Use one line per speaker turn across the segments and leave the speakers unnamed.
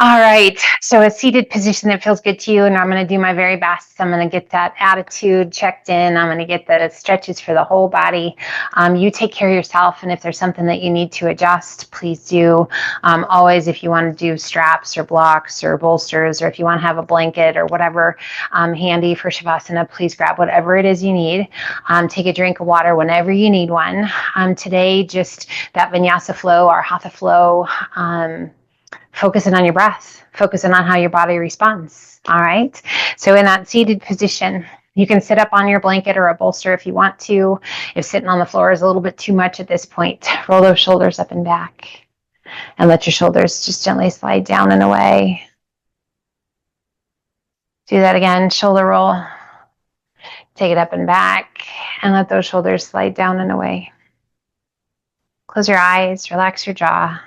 All right, so a seated position that feels good to you, and I'm going to do my very best. I'm going to get that attitude checked in. I'm going to get the stretches for the whole body. You take care of yourself, and if there's something that you need to adjust, please do. Always, if you want to do straps or blocks or bolsters, or if you want to have a blanket or whatever handy for Shavasana, please grab whatever it is you need. Take a drink of water whenever you need one. Today, just that vinyasa flow, our hatha flow, focusing on your breath, focusing on how your body responds. All right. So in that seated position, you can sit up on your blanket or a bolster if you want to. If sitting on the floor is a little bit too much at this point, roll those shoulders up and back and let your shoulders just gently slide down and away. Do that again, shoulder roll. Take it up and back and let those shoulders slide down and away. Close your eyes, relax your jaw.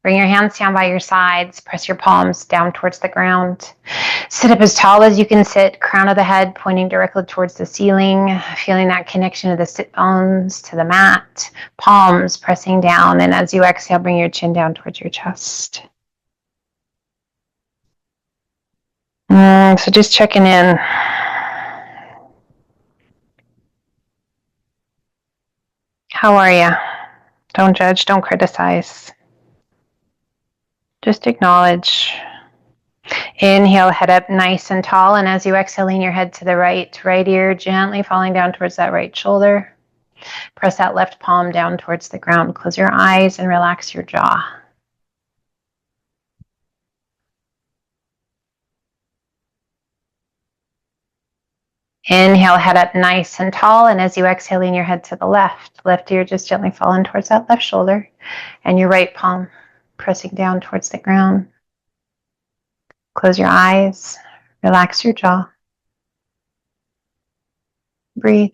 Bring your hands down by your sides. Press your palms down towards the ground. Sit up as tall as you can sit, crown of the head pointing directly towards the ceiling, feeling that connection of the sit bones to the mat, palms pressing down. And as you exhale, bring your chin down towards your chest. So just checking in. How are you? Don't judge, don't criticize. Just acknowledge. Inhale, head up nice and tall. And as you exhale, lean your head to the right ear, gently falling down towards that right shoulder. Press that left palm down towards the ground. Close your eyes and relax your jaw. Inhale, head up nice and tall. And as you exhale, lean your head to the left. Left ear just gently falling towards that left shoulder. And your right palm pressing down towards the ground. Close your eyes. Relax your jaw. Breathe.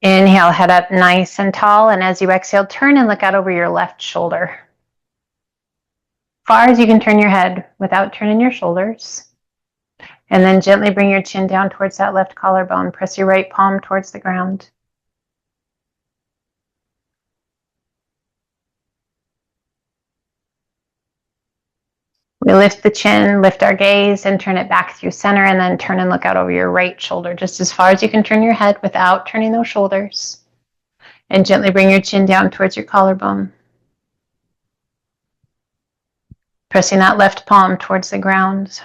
Inhale, head up nice and tall. And as you exhale, turn and look out over your left shoulder. Far as you can turn your head without turning your shoulders. And then gently bring your chin down towards that left collarbone. Press your right palm towards the ground. We lift the chin, lift our gaze, and turn it back through center, and then turn and look out over your right shoulder, just as far as you can turn your head without turning those shoulders. And gently bring your chin down towards your collarbone. Pressing that left palm towards the ground.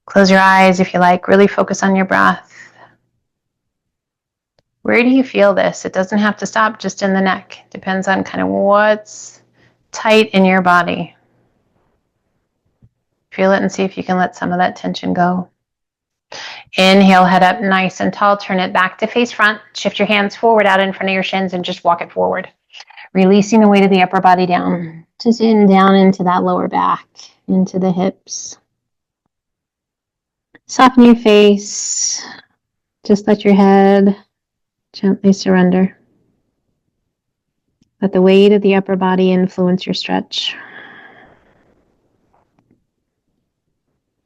Close your eyes if you like. Really focus on your breath. Where do you feel this? It doesn't have to stop just in the neck. It depends on kind of what's tight in your body. Feel it and see if you can let some of that tension go. Inhale, head up nice and tall. Turn it back to face front. Shift your hands forward out in front of your shins and just walk it forward. Releasing the weight of the upper body down. Just in down into that lower back, into the hips. Soften your face. Just let your head gently surrender. Let the weight of the upper body influence your stretch.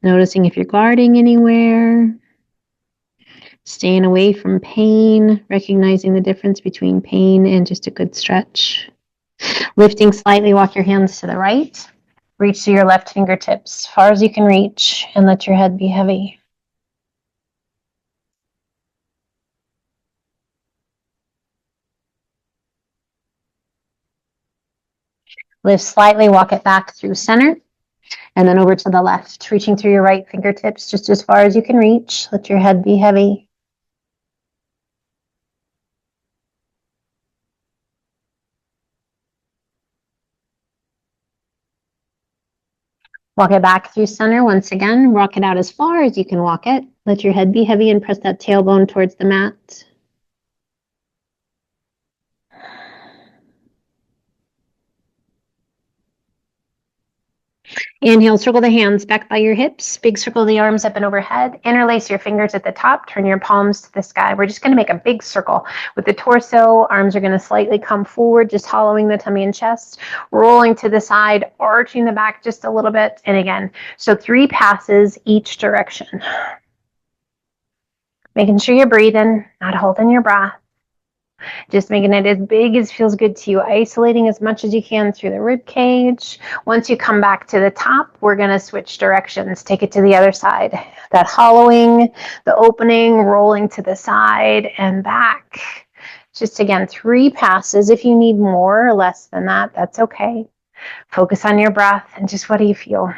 Noticing if you're guarding anywhere. Staying away from pain, recognizing the difference between pain and just a good stretch. Lifting slightly, walk your hands to the right. Reach to your left fingertips, as far as you can reach, and let your head be heavy. Lift slightly, walk it back through center, and then over to the left, reaching through your right fingertips, just as far as you can reach. Let your head be heavy. Walk it back through center once again. Rock it out as far as you can walk it. Let your head be heavy and press that tailbone towards the mat. Inhale, circle the hands back by your hips. Big circle the arms up and overhead. Interlace your fingers at the top. Turn your palms to the sky. We're just going to make a big circle with the torso. Arms are going to slightly come forward, just hollowing the tummy and chest. Rolling to the side, arching the back just a little bit. And again, so 3 passes each direction. Making sure you're breathing, not holding your breath. Just making it as big as feels good to you, isolating as much as you can through the rib cage. Once you come back to the top, we're going to switch directions. Take it to the other side. That hollowing, the opening, rolling to the side and back. Just again, 3 passes. If you need more or less than that, that's okay. Focus on your breath and just what do you feel?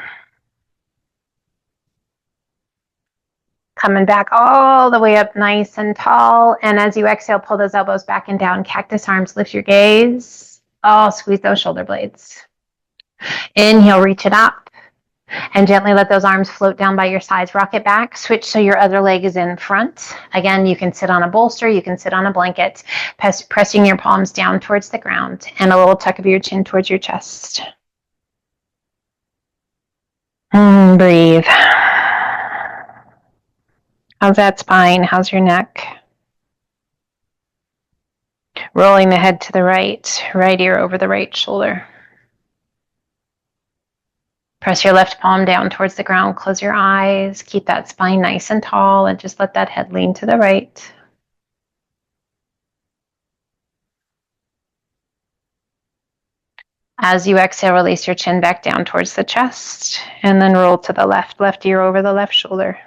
Coming back all the way up nice and tall. And as you exhale, pull those elbows back and down. Cactus arms, lift your gaze. Oh, squeeze those shoulder blades. Inhale, reach it up. And gently let those arms float down by your sides. Rock it back. Switch so your other leg is in front. Again, you can sit on a bolster. You can sit on a blanket. Pressing your palms down towards the ground. And a little tuck of your chin towards your chest. Breathe. How's that spine? How's your neck? Rolling the head to the right ear over the right shoulder. Press your left palm down towards the ground. Close your eyes. Keep that spine nice and tall and just let that head lean to the right. As you exhale, release your chin back down towards the chest and then roll to the left ear over the left shoulder.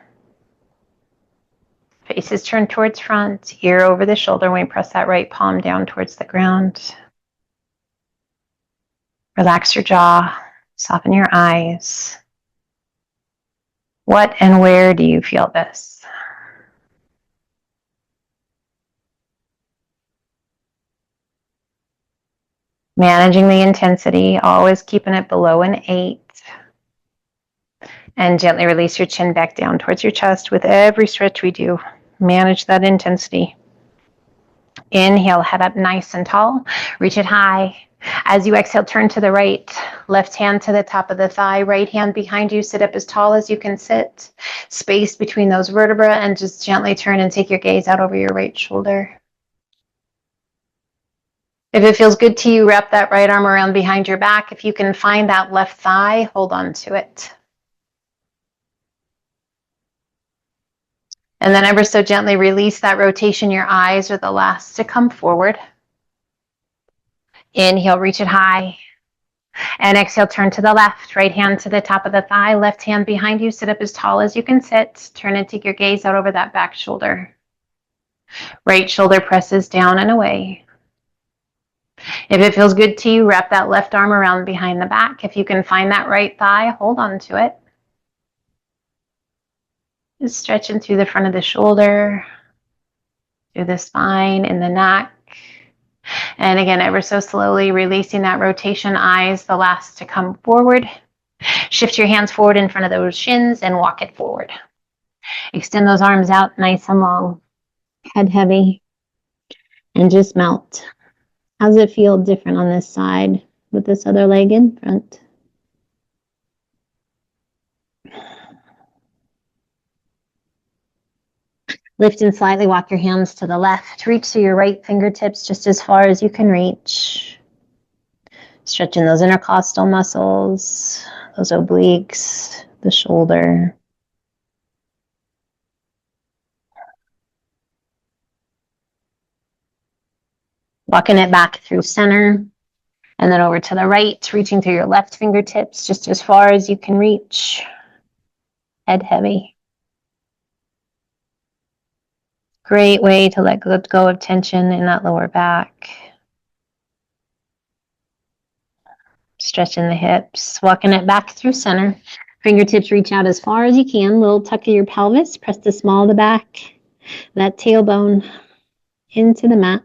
Face is turned towards front, ear over the shoulder when we press that right palm down towards the ground. Relax your jaw, soften your eyes. What and where do you feel this? Managing the intensity, always keeping it below an 8. And gently release your chin back down towards your chest with every stretch we do. Manage that intensity. Inhale, head up nice and tall. Reach it high. As you exhale, turn to the right. Left hand to the top of the thigh. Right hand behind you. Sit up as tall as you can sit. Space between those vertebrae and just gently turn and take your gaze out over your right shoulder. If it feels good to you, wrap that right arm around behind your back. If you can find that left thigh, hold on to it. And then ever so gently release that rotation. Your eyes are the last to come forward. Inhale, reach it high. And exhale, turn to the left. Right hand to the top of the thigh. Left hand behind you. Sit up as tall as you can sit. Turn and take your gaze out over that back shoulder. Right shoulder presses down and away. If it feels good to you, wrap that left arm around behind the back. If you can find that right thigh, hold on to it. Just stretching through the front of the shoulder, through the spine and the neck. And again, ever so slowly releasing that rotation, eyes the last to come forward. Shift your hands forward in front of those shins and walk it forward. Extend those arms out nice and long. Head heavy. And just melt. How does it feel different on this side with this other leg in front? Lift and slightly walk your hands to the left. Reach to your right fingertips just as far as you can reach. Stretching those intercostal muscles, those obliques, the shoulder. Walking it back through center. And then over to the right, reaching through your left fingertips just as far as you can reach. Head heavy. Great way to let go of tension in that lower back. Stretching the hips, walking it back through center. Fingertips reach out as far as you can. Little tuck of your pelvis. Press the small of the back. That tailbone into the mat.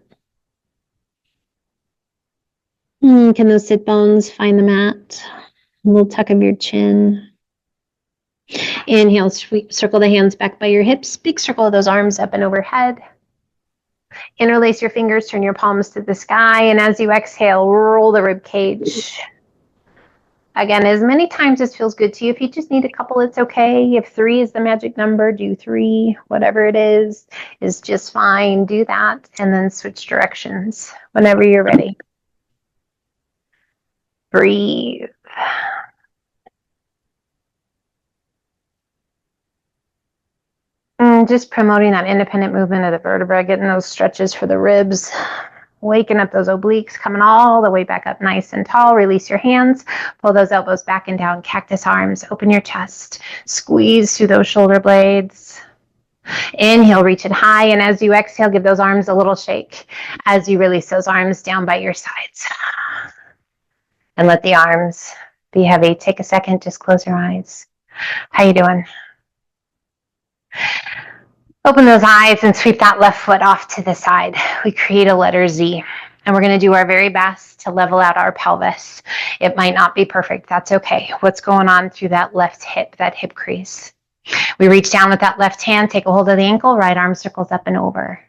Can those sit bones find the mat? A little tuck of your chin. Inhale, circle the hands back by your hips. Big circle of those arms up and overhead. Interlace your fingers, turn your palms to the sky, and as you exhale, roll the rib cage. Again, as many times as feels good to you. If you just need a couple, it's okay. If 3 is the magic number, do 3. Whatever it is just fine. Do that, and then switch directions whenever you're ready. Breathe. Just promoting that independent movement of the vertebra, getting those stretches for the ribs, waking up those obliques, coming all the way back up nice and tall. Release your hands, pull those elbows back and down, cactus arms, open your chest, squeeze through those shoulder blades. Inhale, reach it high, and as you exhale, give those arms a little shake as you release those arms down by your sides. And let the arms be heavy. Take a second, just close your eyes. How you doing? Open those eyes and sweep that left foot off to the side. We create a letter Z, and we're going to do our very best to level out our pelvis. It might not be perfect. That's okay. What's going on through that left hip, that hip crease? We reach down with that left hand, take a hold of the ankle, right arm circles up and over.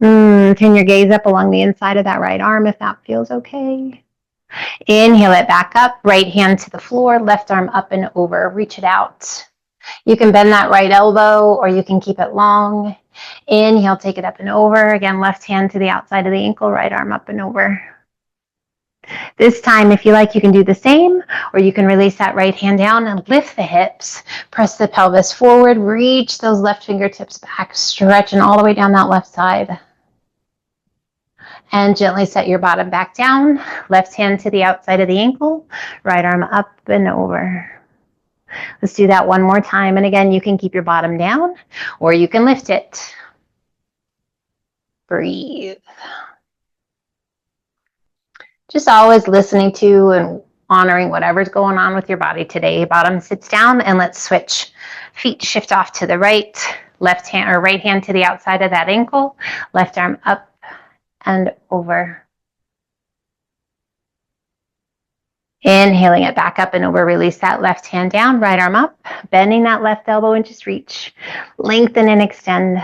Turn your gaze up along the inside of that right arm if that feels okay. Inhale it back up, right hand to the floor, left arm up and over. Reach it out. You can bend that right elbow or you can keep it long. Inhale, take it up and over. Again, left hand to the outside of the ankle, right arm up and over. This time, if you like, you can do the same, or you can release that right hand down and lift the hips. Press the pelvis forward, reach those left fingertips back, stretching all the way down that left side. And gently set your bottom back down. Left hand to the outside of the ankle, right arm up and over. Let's do that one more time. And again, you can keep your bottom down or you can lift it. Breathe. Just always listening to and honoring whatever's going on with your body today. Bottom sits down and let's switch. Feet shift off to the right. Left hand or right hand to the outside of that ankle. Left arm up and over. Inhaling it back up and over, release that left hand down, right arm up, bending that left elbow and just reach. Lengthen and extend.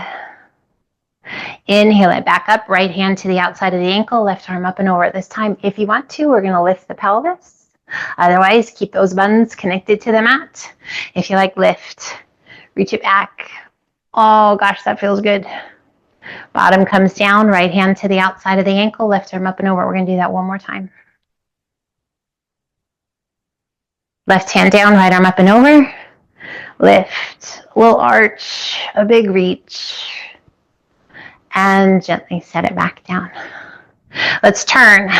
Inhale it back up, right hand to the outside of the ankle, left arm up and over. This time, if you want to, we're going to lift the pelvis. Otherwise, keep those buttons connected to the mat. If you like, lift. Reach it back. Oh gosh, that feels good. Bottom comes down, right hand to the outside of the ankle, left arm up and over. We're going to do that one more time. Left hand down, right arm up and over. Lift, a little arch, a big reach. And gently set it back down. Let's turn,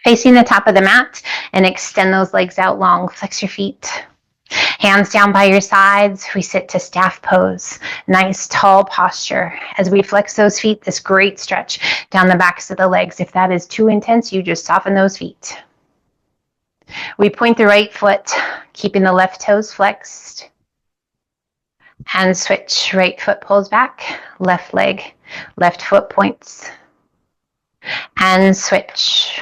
facing the top of the mat, and extend those legs out long. Flex your feet. Hands down by your sides. We sit to staff pose. Nice tall posture. As we flex those feet, this great stretch down the backs of the legs. If that is too intense, you just soften those feet. We point the right foot, keeping the left toes flexed. And switch. Right foot pulls back, left leg, left foot points. And switch.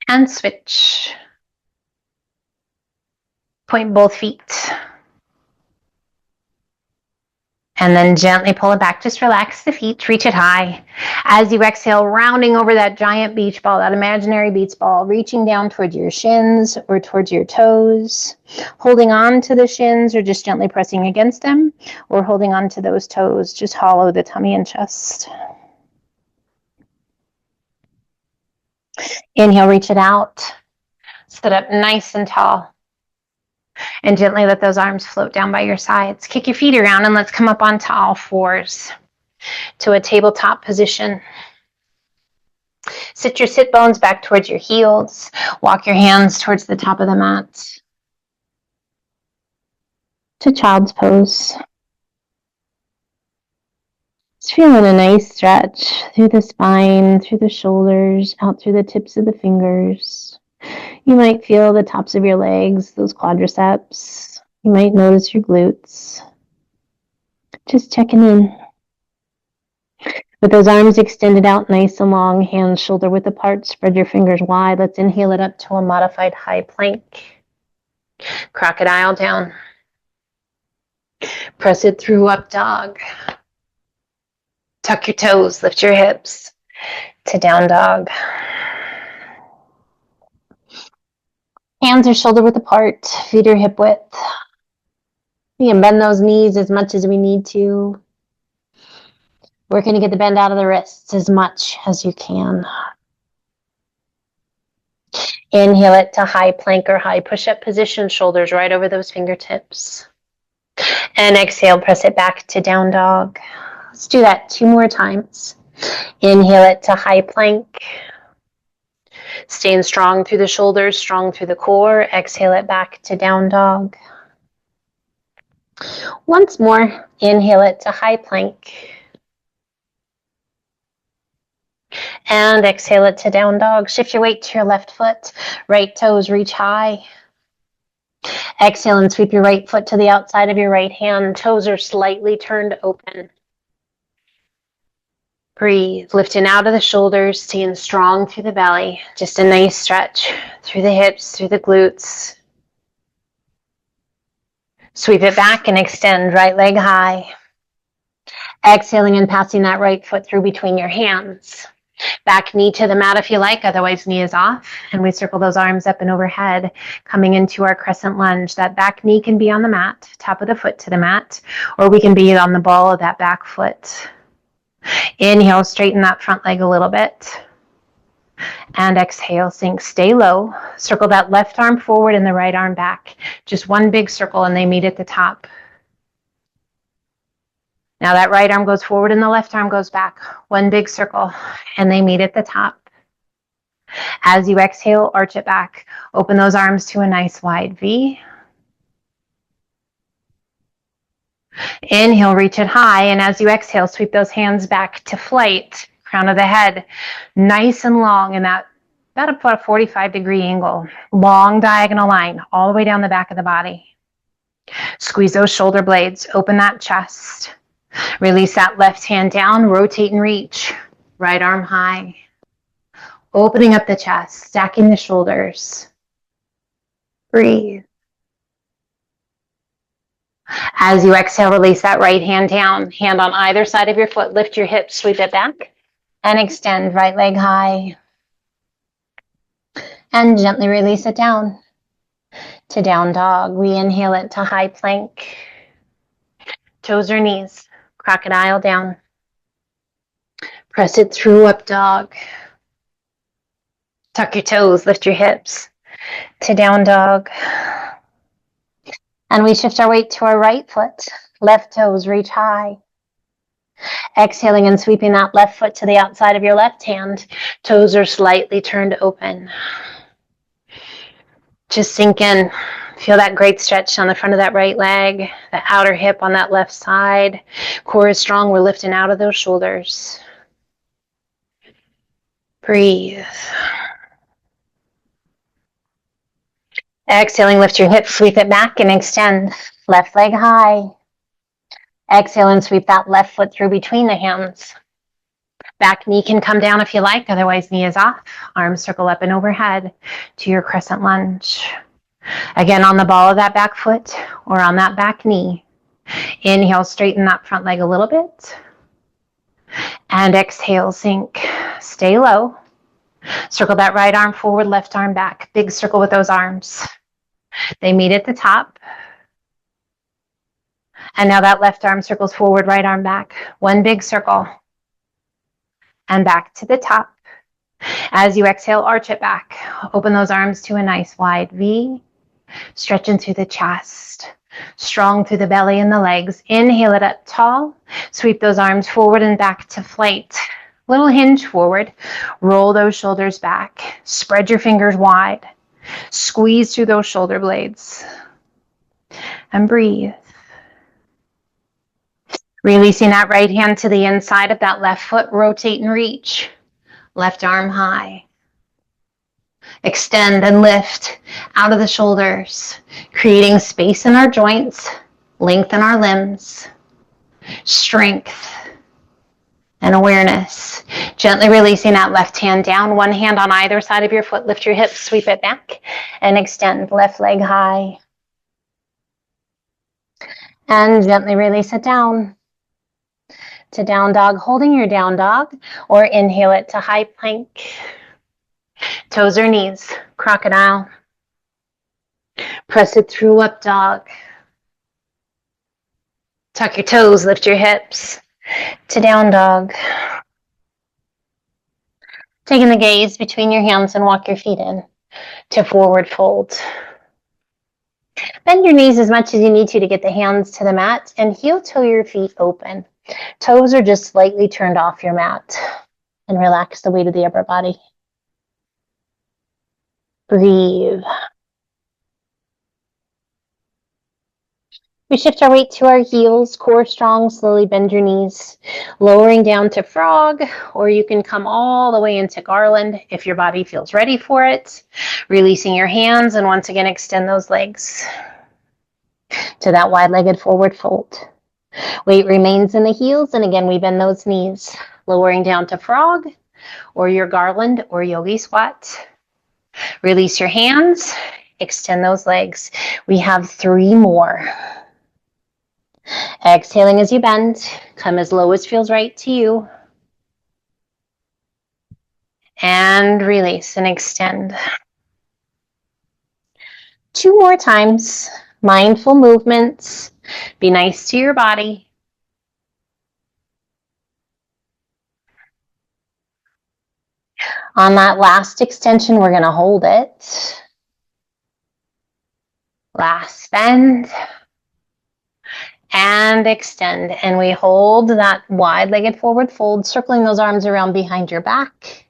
And switch. Point both feet. And then gently pull it back. Just relax the feet, reach it high. As you exhale, rounding over that giant beach ball, that imaginary beach ball, reaching down towards your shins or towards your toes, holding on to the shins or just gently pressing against them, or holding on to those toes, just hollow the tummy and chest. Inhale, reach it out. Sit up nice and tall. And gently let those arms float down by your sides. Kick your feet around and let's come up onto all fours to a tabletop position. Sit your sit bones back towards your heels. Walk your hands towards the top of the mat to child's pose. Just feeling a nice stretch through the spine, through the shoulders, out through the tips of the fingers. You might feel the tops of your legs, those quadriceps. You might notice your glutes. Just checking in. With those arms extended out nice and long, hands shoulder width apart, spread your fingers wide. Let's inhale it up to a modified high plank. Crocodile down. Press it through up dog. Tuck your toes, lift your hips to down dog. Hands are shoulder width apart, feet are hip width. We can bend those knees as much as we need to. Working to get the bend out of the wrists as much as you can. Inhale it to high plank or high push-up position, shoulders right over those fingertips. And exhale, press it back to down dog. Let's do that 2 more times. Inhale it to high plank. Staying strong through the shoulders, strong through the core. Exhale it back to down dog. Once more, inhale it to high plank. And exhale it to down dog. Shift your weight to your left foot. Right toes reach high. Exhale and sweep your right foot to the outside of your right hand. Toes are slightly turned open. Breathe, lifting out of the shoulders, staying strong through the belly. Just a nice stretch through the hips, through the glutes. Sweep it back and extend, right leg high. Exhaling and passing that right foot through between your hands. Back knee to the mat if you like, otherwise knee is off. And we circle those arms up and overhead, coming into our crescent lunge. That back knee can be on the mat, top of the foot to the mat, or we can be on the ball of that back foot. Inhale, straighten that front leg a little bit. And exhale, sink, stay low. Circle that left arm forward and the right arm back. Just one big circle and they meet at the top. Now that right arm goes forward and the left arm goes back. One big circle and they meet at the top. As you exhale, arch it back. Open those arms to a nice wide V. Inhale, reach it high. And as you exhale, sweep those hands back to flight. Crown of the head, nice and long in that about a 45-degree angle. Long diagonal line all the way down the back of the body. Squeeze those shoulder blades. Open that chest. Release that left hand down. Rotate and reach. Right arm high. Opening up the chest. Stacking the shoulders. Breathe. As you exhale, release that right hand down. Hand on either side of your foot. Lift your hips. Sweep it back. And extend. Right leg high. And gently release it down to down dog. We inhale it to high plank. Toes or knees. Crocodile down. Press it through up dog. Tuck your toes. Lift your hips to down dog. And we shift our weight to our right foot. Left toes reach high. Exhaling and sweeping that left foot to the outside of your left hand. Toes are slightly turned open. Just sink in. Feel that great stretch on the front of that right leg, the outer hip on that left side. Core is strong. We're lifting out of those shoulders. Breathe. Exhaling, lift your hips, sweep it back and extend. Left leg high. Exhale and sweep that left foot through between the hands. Back knee can come down if you like, otherwise knee is off. Arms circle up and overhead to your crescent lunge. Again, on the ball of that back foot or on that back knee. Inhale, straighten that front leg a little bit. And exhale, sink. Stay low. Circle that right arm forward, left arm back. Big circle with those arms. They meet at the top. And now that left arm circles forward, right arm back. One big circle. And back to the top. As you exhale, arch it back. Open those arms to a nice wide V. Stretching through the chest. Strong through the belly and the legs. Inhale it up tall. Sweep those arms forward and back to flight. Little hinge forward. Roll those shoulders back. Spread your fingers wide. Squeeze through those shoulder blades. And breathe. Releasing that right hand to the inside of that left foot. Rotate and reach. Left arm high. Extend and lift out of the shoulders, creating space in our joints, lengthen our limbs, strength and awareness. Gently releasing that left hand down, one hand on either side of your foot. Lift your hips, sweep it back and extend. Left leg high. And gently release it down to down dog, holding your down dog, or inhale it to high plank. Toes or knees, crocodile. Press it through up dog. Tuck your toes, lift your hips to down dog. Taking the gaze between your hands and walk your feet in to forward fold. Bend your knees as much as you need to get the hands to the mat, and heel toe your feet open. Toes are just slightly turned off your mat, and relax the weight of the upper body. Breathe. We shift our weight to our heels, core strong, slowly bend your knees, lowering down to frog, or you can come all the way into garland if your body feels ready for it. Releasing your hands, and once again, extend those legs to that wide-legged forward fold. Weight remains in the heels, and again, we bend those knees, lowering down to frog, or your garland, or yogi squat. Release your hands, extend those legs. We have 3 more. Exhaling as you bend, come as low as feels right to you. And release and extend. 2 more times, mindful movements. Be nice to your body. On that last extension, we're going to hold it. Last bend. And extend. And we hold that wide-legged forward fold, circling those arms around behind your back.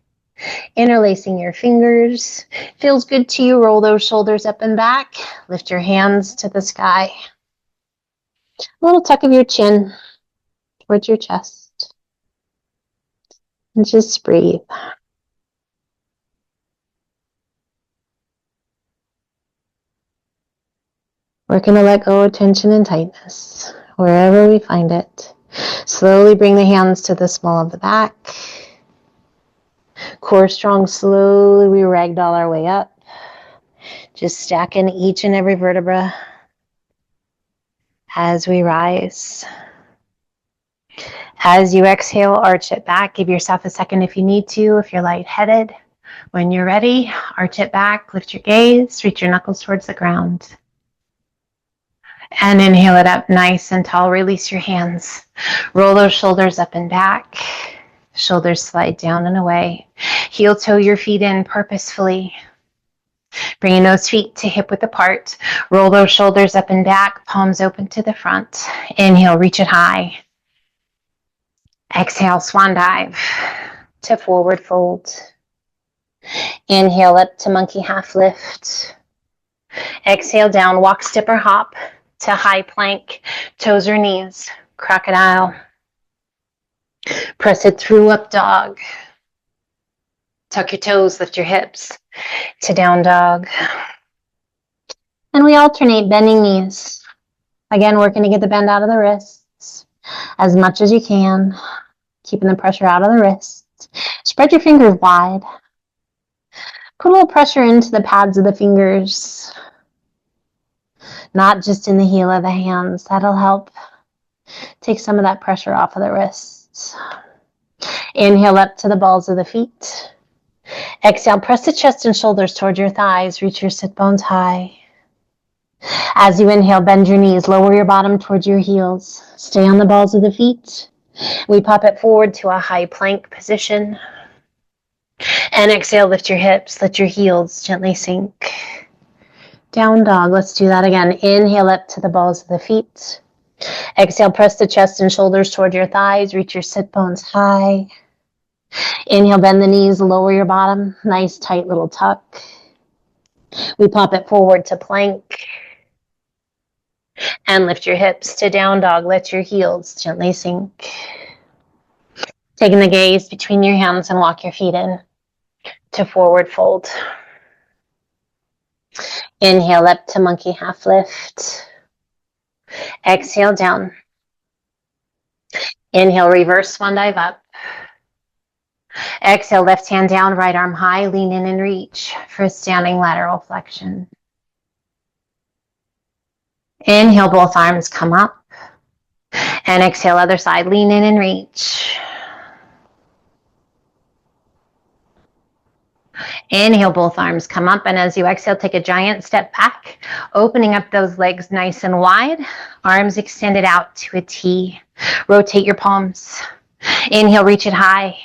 Interlacing your fingers. Feels good to you. Roll those shoulders up and back. Lift your hands to the sky. A little tuck of your chin towards your chest. And just breathe. We're going to let go of tension and tightness wherever we find it. Slowly bring the hands to the small of the back. Core strong, slowly we ragdoll our way up. Just stacking each and every vertebra as we rise. As you exhale, arch it back. Give yourself a second if you need to, if you're lightheaded. When you're ready, arch it back, lift your gaze, reach your knuckles towards the ground. And inhale it up nice and tall. Release your hands. Roll those shoulders up and back. Shoulders slide down and away. Heel toe your feet in purposefully. Bringing those feet to hip width apart. Roll those shoulders up and back. Palms open to the front. Inhale, reach it high. Exhale, swan dive to forward fold. Inhale up to monkey half lift. Exhale down, walk, step, or hop to high plank, toes or knees, crocodile. Press it through, up dog. Tuck your toes, lift your hips to down dog. And we alternate bending knees. Again, working to get the bend out of the wrists as much as you can, keeping the pressure out of the wrists. Spread your fingers wide. Put a little pressure into the pads of the fingers, not just in the heel of the hands. That'll help take some of that pressure off of the wrists. Inhale up to the balls of the feet. Exhale, press the chest and shoulders towards your thighs. Reach your sit bones high. As you inhale, bend your knees. Lower your bottom towards your heels. Stay on the balls of the feet. We pop it forward to a high plank position. And exhale, lift your hips. Let your heels gently sink. Down dog. Let's do that again. Inhale up to the balls of the feet. Exhale, press the chest and shoulders toward your thighs. Reach your sit bones high. Inhale, bend the knees, lower your bottom. Nice tight little tuck. We pop it forward to plank. And lift your hips to down dog. Let your heels gently sink. Taking the gaze between your hands and walk your feet in to forward fold. Inhale up to monkey half lift. Exhale down. Inhale, reverse swan dive up. Exhale, left hand down, right arm high, lean in and reach for a standing lateral flexion. Inhale, both arms come up. And exhale, other side, lean in and reach. Inhale, both arms come up, and as you exhale, take a giant step back, opening up those legs nice and wide, arms extended out to a T. Rotate your palms. Inhale, reach it high.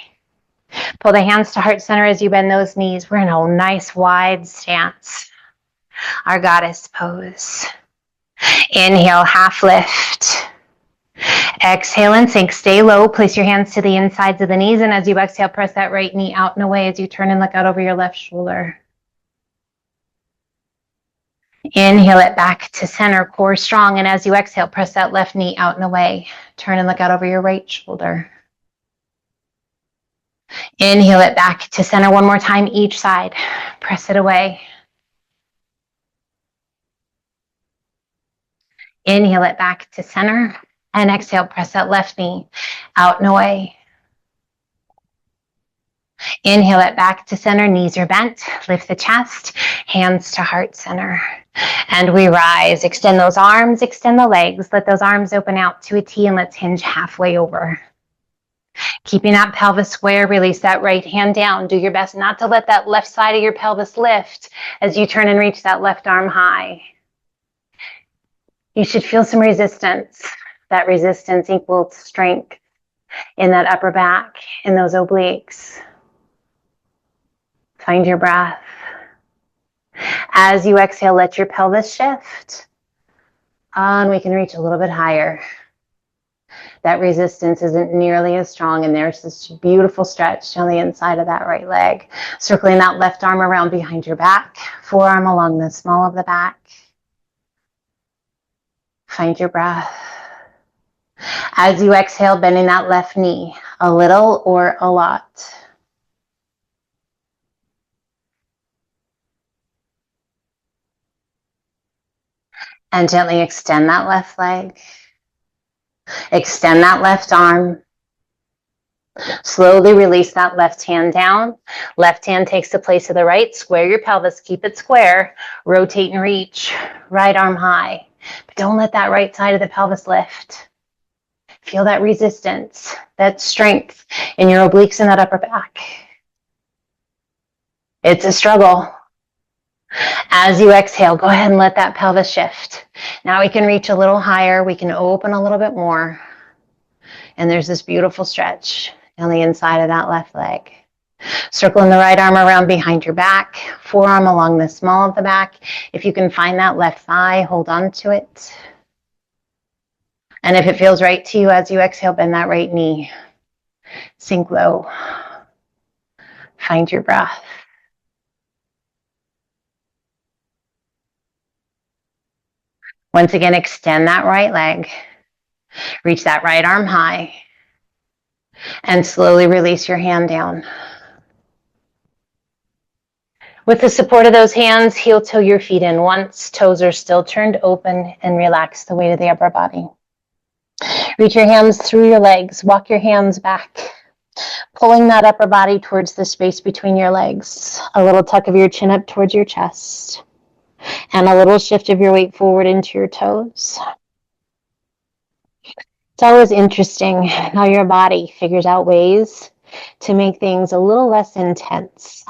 Pull the hands to heart center as you bend those knees. We're in a nice wide stance. our goddess pose. Inhale, half lift. Exhale and sink. Stay low. Place your hands to the insides of the knees. And as you exhale, press that right knee out and away as you turn and look out over your left shoulder. Inhale it back to center, core strong. And as you exhale, press that left knee out and away. Turn and look out over your right shoulder. Inhale it back to center one more time, each side. Press it away. Inhale it back to center. And exhale, press that left knee out and away. Inhale it back to center, knees are bent. Lift the chest, hands to heart center. And we rise. Extend those arms, extend the legs. Let those arms open out to a T and let's hinge halfway over. Keeping that pelvis square, release that right hand down. Do your best not to let that left side of your pelvis lift as you turn and reach that left arm high. You should feel some resistance. That resistance equals strength in that upper back, in those obliques. Find your breath. As you exhale, let your pelvis shift. And we can reach a little bit higher. That resistance isn't nearly as strong, and there's this beautiful stretch on the inside of that right leg. Circling that left arm around behind your back, forearm along the small of the back. Find your breath. As you exhale, bending that left knee, a little or a lot. And gently extend that left leg. Extend that left arm. Slowly release that left hand down. Left hand takes the place of the right. Square your pelvis. Keep it square. Rotate and reach. Right arm high. But don't let that right side of the pelvis lift. Feel that resistance, that strength in your obliques and that upper back. It's a struggle. As you exhale, go ahead and let that pelvis shift. Now we can reach a little higher. We can open a little bit more. And there's this beautiful stretch on the inside of that left leg. Circling the right arm around behind your back, forearm along the small of the back. If you can find that left thigh, hold on to it. And if it feels right to you, as you exhale, bend that right knee. Sink low. Find your breath. Once again, extend that right leg. Reach that right arm high. And slowly release your hand down. With the support of those hands, heel toe your feet in once. Toes are still turned open, and relax the weight of the upper body. Reach your hands through your legs. Walk your hands back. Pulling that upper body towards the space between your legs. A little tuck of your chin up towards your chest. And a little shift of your weight forward into your toes. It's always interesting how your body figures out ways to make things a little less intense.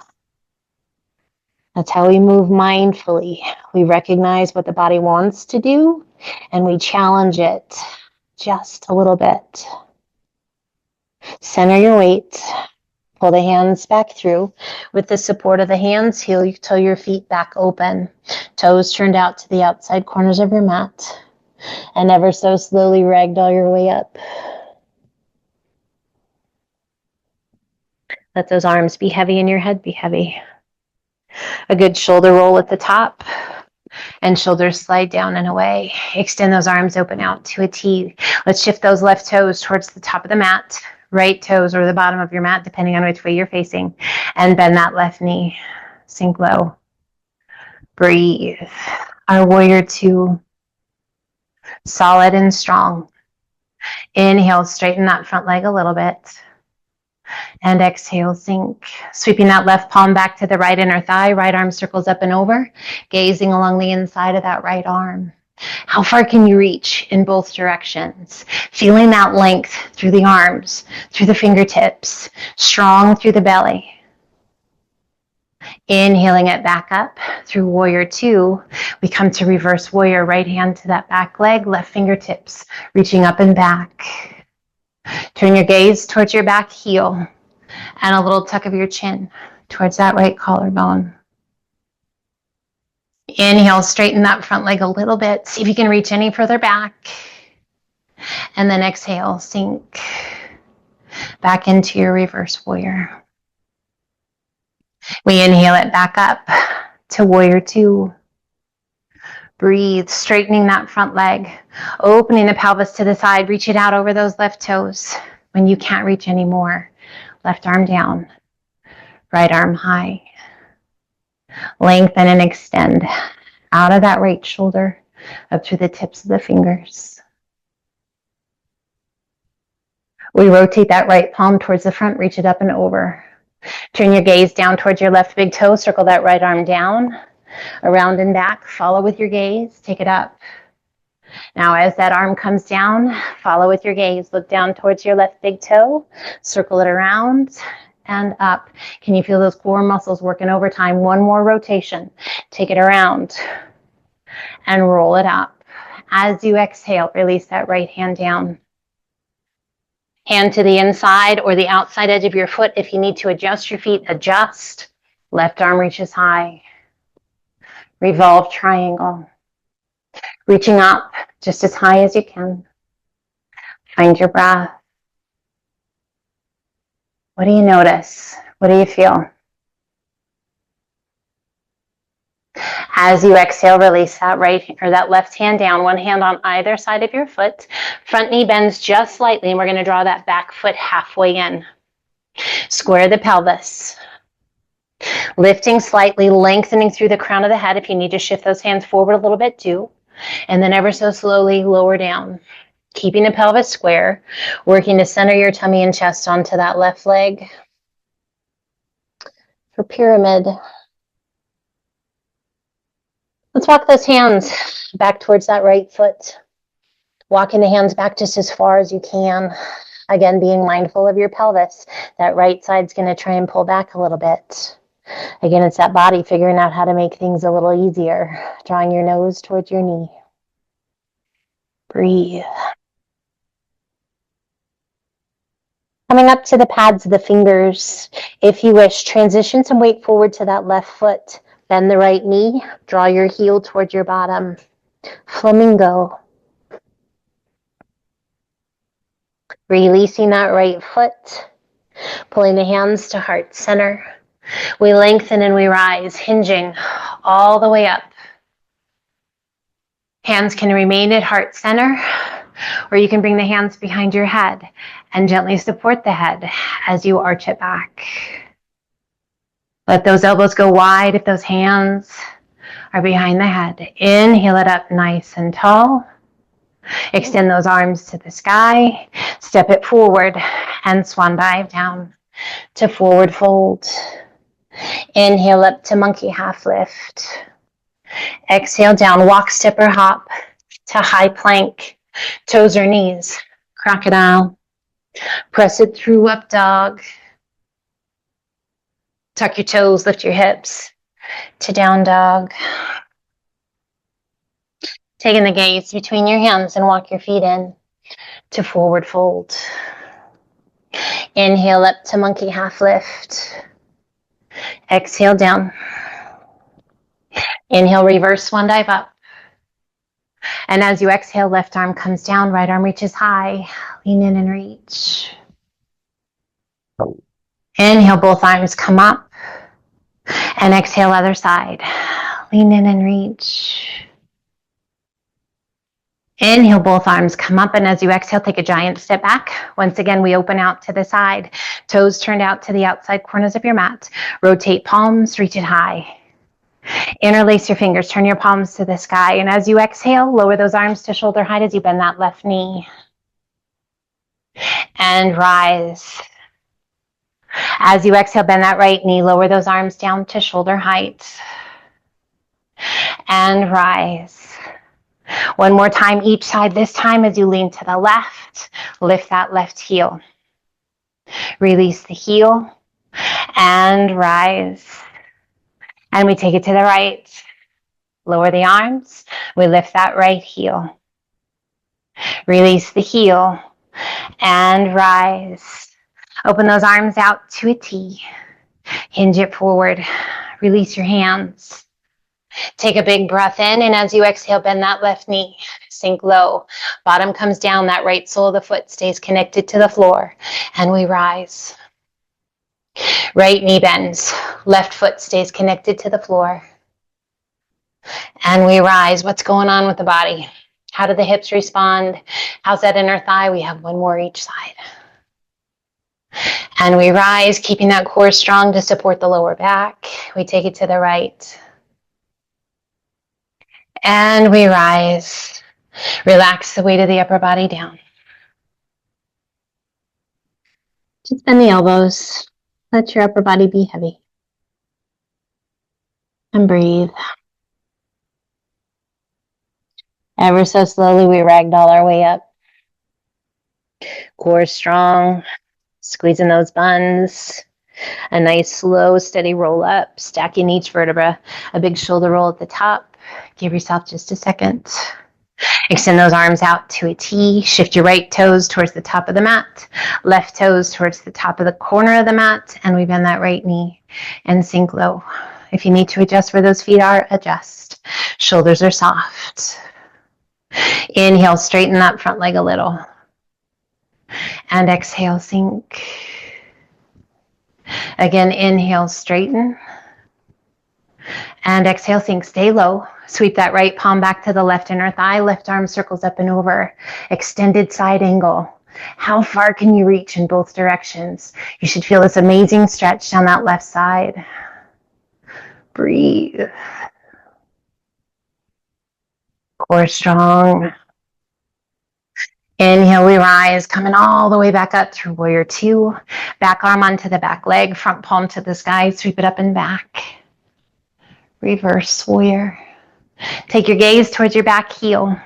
That's how we move mindfully. We recognize what the body wants to do, and we challenge it just a little bit. Center your weight. Pull the hands back through. With the support of the hands, heel toe your feet back open. Toes turned out to the outside corners of your mat. And ever so slowly ragdoll your way up. Let those arms be heavy and your head be heavy. A good shoulder roll at the top. And shoulders slide down and away. Extend those arms open out to a T. Let's shift those left toes towards the top of the mat. Right toes or the bottom of your mat, depending on which way you're facing. And bend that left knee. Sink low. Breathe. Our warrior two. Solid and strong. Inhale, straighten that front leg a little bit. And exhale, sink. Sweeping that left palm back to the right inner thigh. Right arm circles up and over. Gazing along the inside of that right arm. How far can you reach in both directions? Feeling that length through the arms, through the fingertips, strong through the belly. Inhaling it back up through warrior two. We come to reverse warrior, right hand to that back leg, left fingertips reaching up and back. Turn your gaze towards your back heel and a little tuck of your chin towards that right collarbone. Inhale, straighten that front leg a little bit. See if you can reach any further back. And then exhale, sink back into your reverse warrior. We inhale it back up to warrior two. Breathe, straightening that front leg, opening the pelvis to the side, reach it out over those left toes. When you can't reach anymore, left arm down, right arm high. Lengthen and extend out of that right shoulder, up through the tips of the fingers. We rotate that right palm towards the front, reach it up and over. Turn your gaze down towards your left big toe, circle that right arm down, around and back, follow with your gaze, take it up. Now as that arm comes down, follow with your gaze, look down towards your left big toe, circle it around and up. Can you feel those core muscles working overtime? One more rotation, take it around and roll it up. As you exhale, release that right hand down. Hand to the inside or the outside edge of your foot. If you need to adjust your feet, adjust. Left arm reaches high. Revolve triangle. Reaching up just as high as you can. Find your breath. What do you notice? What do you feel? As you exhale, release that right or that left hand down, one hand on either side of your foot. Front knee bends just slightly, and we're going to draw that back foot halfway in. Square the pelvis. Lifting slightly, lengthening through the crown of the head. If you need to shift those hands forward a little bit, do. And then ever so slowly lower down. Keeping the pelvis square, working to center your tummy and chest onto that left leg. For pyramid. Let's walk those hands back towards that right foot. Walking the hands back just as far as you can. Again, being mindful of your pelvis. That right side's going to try and pull back a little bit. Again, it's that body figuring out how to make things a little easier. Drawing your nose towards your knee. Breathe. Coming up to the pads of the fingers. If you wish, transition some weight forward to that left foot. Bend the right knee, draw your heel towards your bottom. Flamingo. Releasing that right foot, pulling the hands to heart center. We lengthen and we rise, hinging all the way up. Hands can remain at heart center, or you can bring the hands behind your head and gently support the head as you arch it back. Let those elbows go wide if those hands are behind the head. Inhale it up nice and tall. Extend those arms to the sky. Step it forward and swan dive down to forward fold. Inhale up to monkey half lift. Exhale down, walk, step, or hop to high plank. Toes or knees, crocodile. Press it through, up dog. Tuck your toes, lift your hips to down dog. Taking the gaze between your hands and walk your feet in to forward fold. Inhale up to monkey half lift. Exhale down. Inhale, reverse swan dive up. And as you exhale, left arm comes down, right arm reaches high. Lean in and reach. Inhale, both arms come up. And exhale, other side. Lean in and reach. Inhale, both arms come up, and as you exhale, take a giant step back. Once again, we open out to the side. Toes turned out to the outside corners of your mat. Rotate palms, reach it high. Interlace your fingers, turn your palms to the sky, and as you exhale, lower those arms to shoulder height as you bend that left knee. And rise. As you exhale, bend that right knee, lower those arms down to shoulder height. And rise. One more time each side, this time as you lean to the left, lift that left heel. Release the heel and rise. And we take it to the right. Lower the arms, we lift that right heel. Release the heel and rise. Open those arms out to a T. Hinge it forward. Release your hands. Take a big breath in, and as you exhale, bend that left knee. Sink low. Bottom comes down. That right sole of the foot stays connected to the floor. And we rise. Right knee bends. Left foot stays connected to the floor. And we rise. What's going on with the body? How do the hips respond? How's that inner thigh? We have one more each side. And we rise, keeping that core strong to support the lower back. We take it to the right. And we rise. Relax the weight of the upper body down. Just bend the elbows. Let your upper body be heavy. And breathe. Ever so slowly, we ragdoll our way up. Core strong. Squeezing those buns. A nice, slow, steady roll up. Stacking each vertebra. A big shoulder roll at the top. Give yourself just a second. Extend those arms out to a T. Shift your right toes towards the top of the mat. Left toes towards the top of the corner of the mat. And we bend that right knee and sink low. If you need to adjust where those feet are, adjust. Shoulders are soft. Inhale, straighten that front leg a little. And exhale, sink. Again, inhale, straighten. And exhale, sink. Stay low. Sweep that right palm back to the left inner thigh. Left arm circles up and over. Extended side angle. How far can you reach in both directions? You should feel this amazing stretch down that left side. Breathe. Core strong. Inhale, we rise, coming all the way back up through warrior two. Back arm onto the back leg, front palm to the sky, sweep it up and back. Reverse warrior. Take your gaze towards your back heel.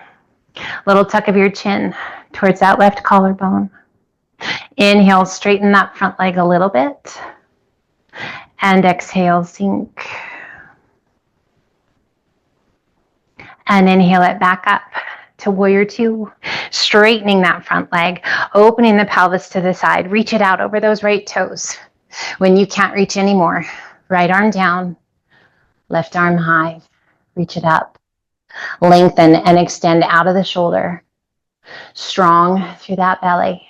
Little tuck of your chin towards that left collarbone. Inhale, straighten that front leg a little bit. And exhale, sink. And inhale it back up to warrior two. Straightening that front leg, opening the pelvis to the side. Reach it out over those right toes. When you can't reach anymore, right arm down, left arm high. Reach it up. Lengthen and extend out of the shoulder. Strong through that belly.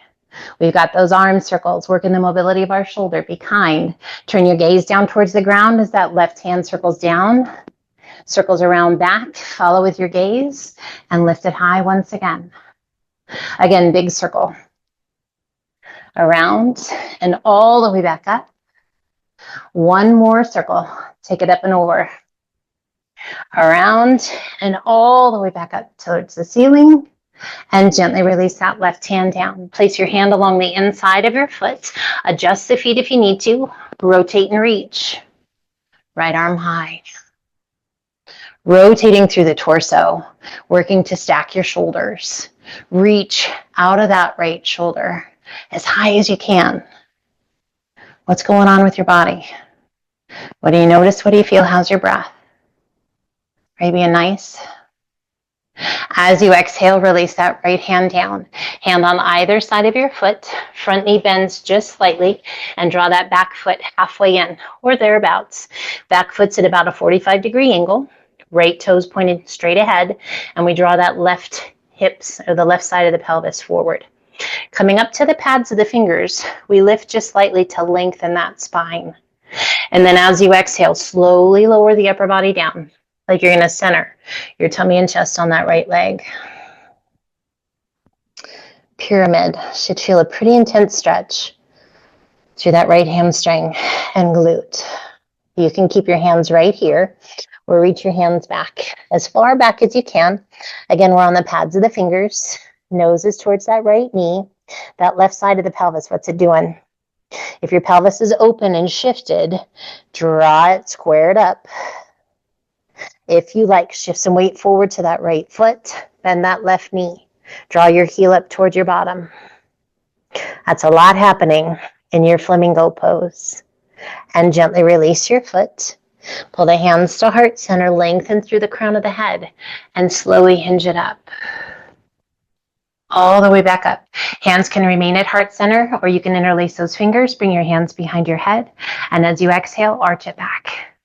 We've got those arm circles, working the mobility of our shoulder. Be kind. Turn your gaze down towards the ground as that left hand circles down. Circles around back. Follow with your gaze and lift it high once again. Again, big circle. Around and all the way back up. One more circle. Take it up and over. Around and all the way back up towards the ceiling. And gently release that left hand down. Place your hand along the inside of your foot. Adjust the feet if you need to. Rotate and reach. Right arm high. Rotating through the torso. Working to stack your shoulders. Reach out of that right shoulder as high as you can. What's going on with your body? What do you notice? What do you feel? How's your breath? Maybe a nice. As you exhale, release that right hand down. Hand on either side of your foot. Front knee bends just slightly and draw that back foot halfway in or thereabouts. Back foot's at about a 45-degree angle. Right toes pointed straight ahead. And we draw that left hips or the left side of the pelvis forward. Coming up to the pads of the fingers, we lift just slightly to lengthen that spine. And then as you exhale, slowly lower the upper body down, like you're going to center your tummy and chest on that right leg. Pyramid. Should feel a pretty intense stretch through that right hamstring and glute. You can keep your hands right here or reach your hands back as far back as you can. Again, we're on the pads of the fingers. Nose is towards that right knee. That left side of the pelvis, what's it doing? If your pelvis is open and shifted, draw it squared up. If you like, shift some weight forward to that right foot, bend that left knee. Draw your heel up towards your bottom. That's a lot happening in your flamingo pose. And gently release your foot. Pull the hands to heart center, lengthen through the crown of the head, and slowly hinge it up. All the way back up. Hands can remain at heart center, or you can interlace those fingers. Bring your hands behind your head. And as you exhale, arch it back.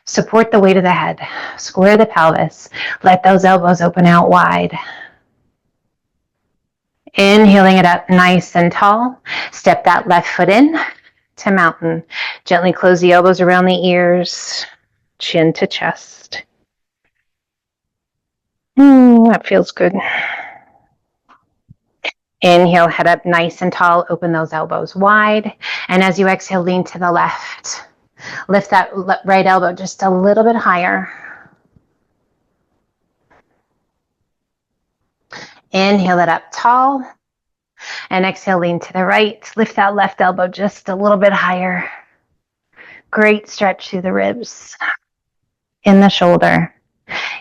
Support the weight of the head. Square the pelvis. Let those elbows open out wide. Inhaling it up nice and tall. Step that left foot in to mountain. Gently close the elbows around the ears. Chin to chest. That feels good. Inhale, head up nice and tall. Open those elbows wide. And as you exhale, lean to the left. Lift that right elbow just a little bit higher. Inhale it up tall. And exhale, lean to the right. Lift that left elbow just a little bit higher. Great stretch through the ribs. In the shoulder.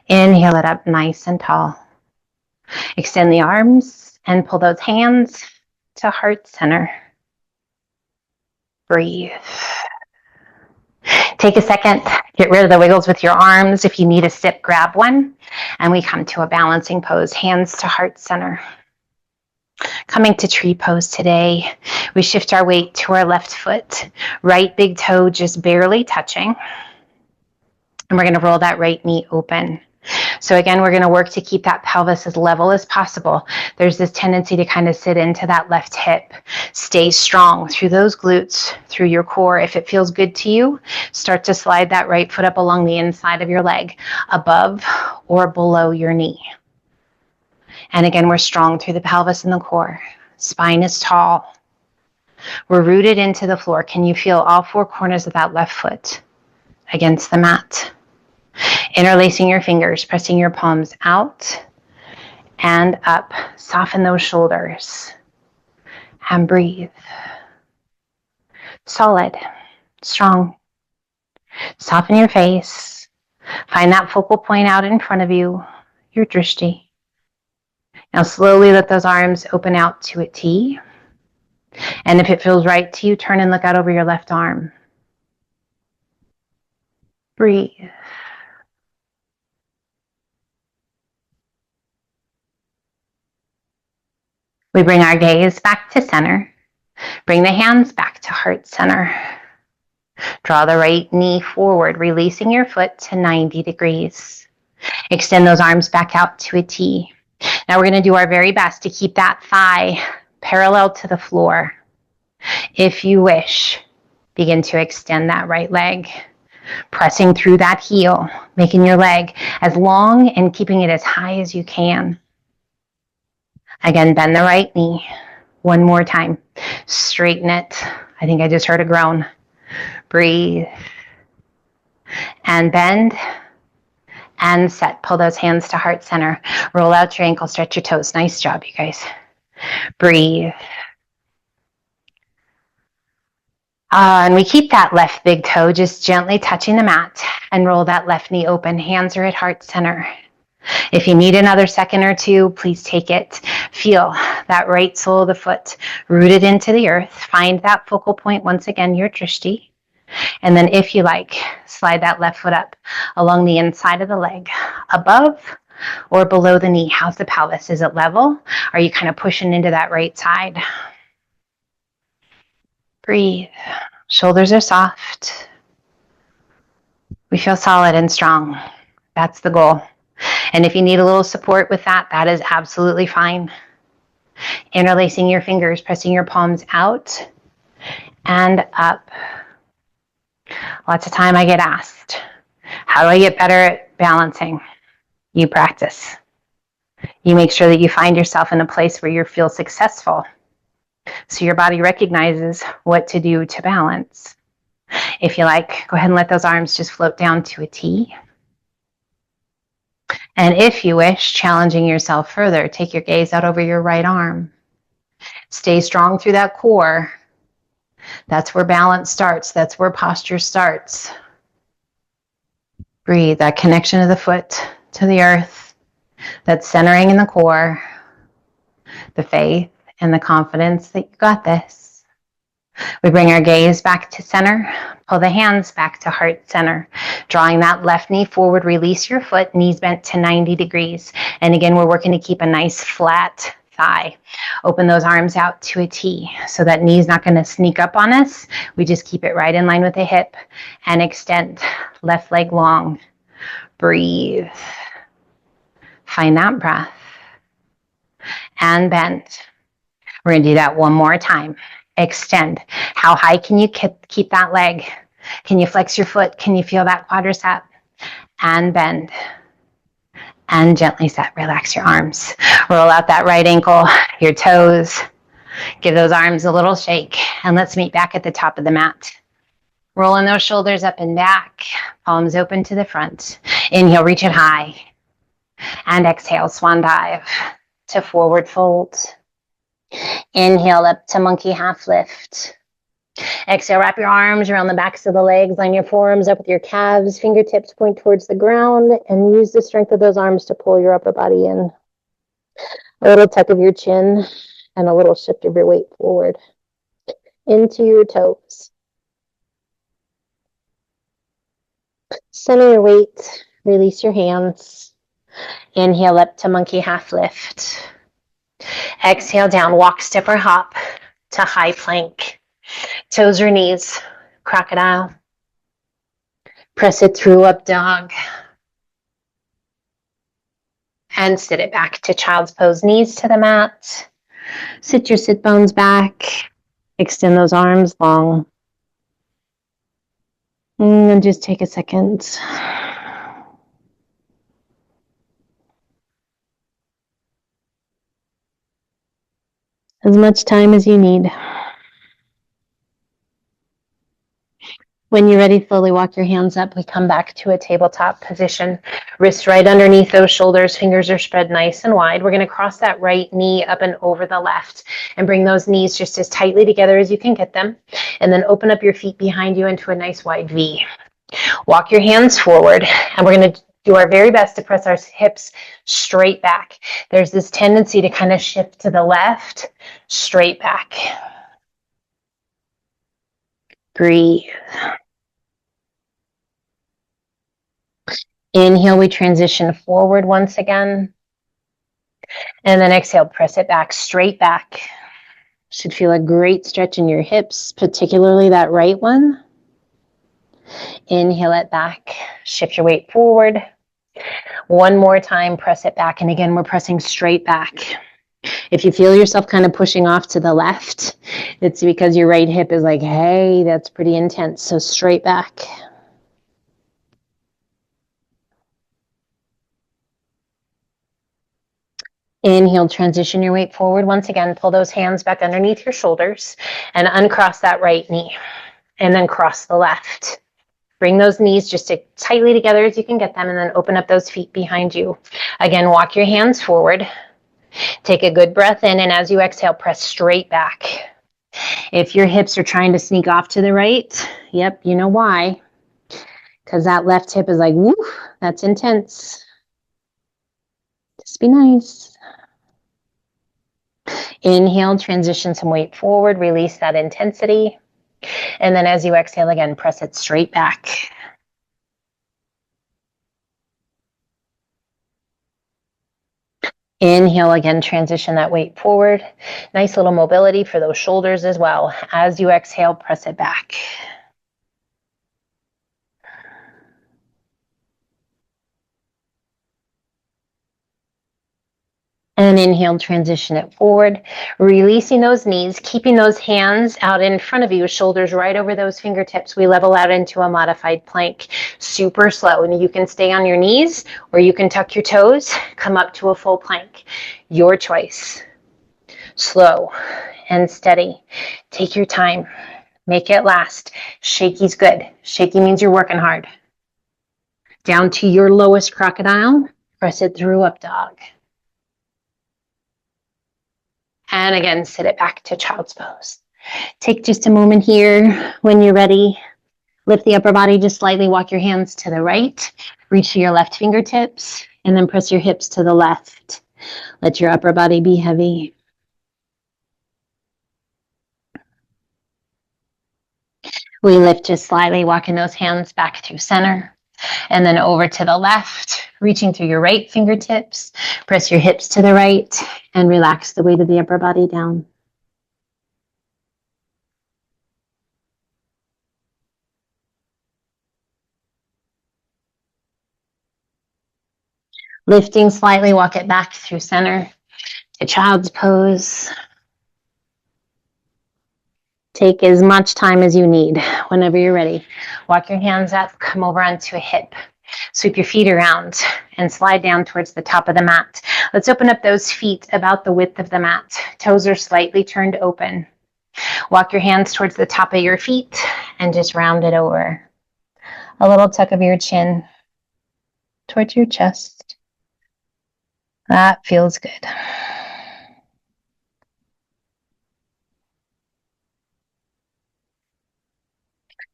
Inhale it up nice and tall. Extend the arms and pull those hands to heart center. Breathe. Take a second, get rid of the wiggles with your arms. If you need a sip, grab one. And we come to a balancing pose, hands to heart center. Coming to tree pose today, we shift our weight to our left foot, right big toe just barely touching. And we're going to roll that right knee open. So again, we're going to work to keep that pelvis as level as possible. There's this tendency to kind of sit into that left hip. Stay strong through those glutes, through your core. If it feels good to you, start to slide that right foot up along the inside of your leg, above or below your knee. And again, we're strong through the pelvis and the core. Spine is tall. We're rooted into the floor. Can you feel all four corners of that left foot against the mat? Interlacing your fingers, pressing your palms out and up. Soften those shoulders and breathe. Solid, strong. Soften your face. Find that focal point out in front of you, your drishti. Now slowly let those arms open out to a T. And if it feels right to you, turn and look out over your left arm. Breathe. We bring our gaze back to center. Bring the hands back to heart center. Draw the right knee forward, releasing your foot to 90 degrees. Extend those arms back out to a T. Now we're going to do our very best to keep that thigh parallel to the floor. If you wish, begin to extend that right leg, pressing through that heel, making your leg as long and keeping it as high as you can. Again, bend the right knee. One more time. Straighten it. I think I just heard a groan. Breathe. And bend. And set. Pull those hands to heart center. Roll out your ankle. Stretch your toes. Nice job, you guys. Breathe. And we keep that left big toe just gently touching the mat. And roll that left knee open. Hands are at heart center. If you need another second or two, please take it. Feel that right sole of the foot rooted into the earth. Find that focal point, once again, your drishti. And then if you like, slide that left foot up along the inside of the leg, above or below the knee. How's the pelvis? Is it level? Are you kind of pushing into that right side? Breathe. Shoulders are soft. We feel solid and strong. That's the goal. And if you need a little support with that, that is absolutely fine. Interlacing your fingers, pressing your palms out and up. Lots of time I get asked, how do I get better at balancing? You practice. You make sure that you find yourself in a place where you feel successful. So your body recognizes what to do to balance. If you like, go ahead and let those arms just float down to a T. And if you wish, challenging yourself further, take your gaze out over your right arm. Stay strong through that core. That's where balance starts. That's where posture starts. Breathe, that connection of the foot to the earth, that centering in the core, the faith and the confidence that you got this. We bring our gaze back to center, pull the hands back to heart center, drawing that left knee forward, release your foot, knees bent to 90 degrees. And again, we're working to keep a nice flat thigh. Open those arms out to a T. So that knee's not going to sneak up on us. We just keep it right in line with the hip and extend. Left leg long. Breathe. Find that breath. And bend. We're going to do that one more time. Extend. How high can you keep that leg? Can you flex your foot? Can you feel that quadricep? And bend. And gently set. Relax your arms. Roll out that right ankle, your toes. Give those arms a little shake. And let's meet back at the top of the mat. Rolling those shoulders up and back. Palms open to the front. Inhale, reach it high. And exhale, swan dive to forward fold. Inhale up to monkey half lift. Exhale, wrap your arms around the backs of the legs, line your forearms up with your calves, fingertips point towards the ground, and use the strength of those arms to pull your upper body in. A little tuck of your chin and a little shift of your weight forward into your toes. Center your weight, release your hands. Inhale up to monkey half lift. Exhale down, walk, step, or hop to high plank. Toes or knees, crocodile. Press it through, up dog. And sit it back to child's pose, knees to the mat. Sit your sit bones back. Extend those arms long. And just take a second. As much time as you need. When you're ready, slowly walk your hands up. We come back to a tabletop position. Wrists right underneath those shoulders. Fingers are spread nice and wide. We're going to cross that right knee up and over the left and bring those knees just as tightly together as you can get them. And then open up your feet behind you into a nice wide V. Walk your hands forward, and we're going to do our very best to press our hips straight back. There's this tendency to kind of shift to the left, straight back. Breathe. Inhale, we transition forward once again. And then exhale, press it back, straight back. Should feel a great stretch in your hips, particularly that right one. Inhale it back, shift your weight forward. One more time, press it back. And again, we're pressing straight back. If you feel yourself kind of pushing off to the left, it's because your right hip is like, hey, that's pretty intense. So straight back. Inhale, transition your weight forward. Once again, pull those hands back underneath your shoulders and uncross that right knee. And then cross the left. Bring those knees just as tightly together as you can get them, and then open up those feet behind you. Again, walk your hands forward. Take a good breath in, and as you exhale, press straight back. If your hips are trying to sneak off to the right, yep, you know why. Because that left hip is like, woo, that's intense. Just be nice. Inhale, transition some weight forward, release that intensity. And then as you exhale again, press it straight back. Inhale again, transition that weight forward. Nice little mobility for those shoulders as well. As you exhale, press it back. And inhale, transition it forward, releasing those knees, keeping those hands out in front of you, shoulders right over those fingertips. We level out into a modified plank, super slow. And you can stay on your knees or you can tuck your toes, come up to a full plank. Your choice. Slow and steady. Take your time. Make it last. Shaky's good. Shaky means you're working hard. Down to your lowest crocodile. Press it through, up dog. And again, sit it back to child's pose. Take just a moment here. When you're ready, lift the upper body just slightly. Walk your hands to the right. Reach to your left fingertips. And then press your hips to the left. Let your upper body be heavy. We lift just slightly, walking those hands back through center. And then over to the left, reaching through your right fingertips. Press your hips to the right and relax the weight of the upper body down. Lifting slightly, walk it back through center to child's pose. Take as much time as you need whenever you're ready. Walk your hands up, come over onto a hip. Sweep your feet around and slide down towards the top of the mat. Let's open up those feet about the width of the mat. Toes are slightly turned open. Walk your hands towards the top of your feet and just round it over. A little tuck of your chin towards your chest. That feels good.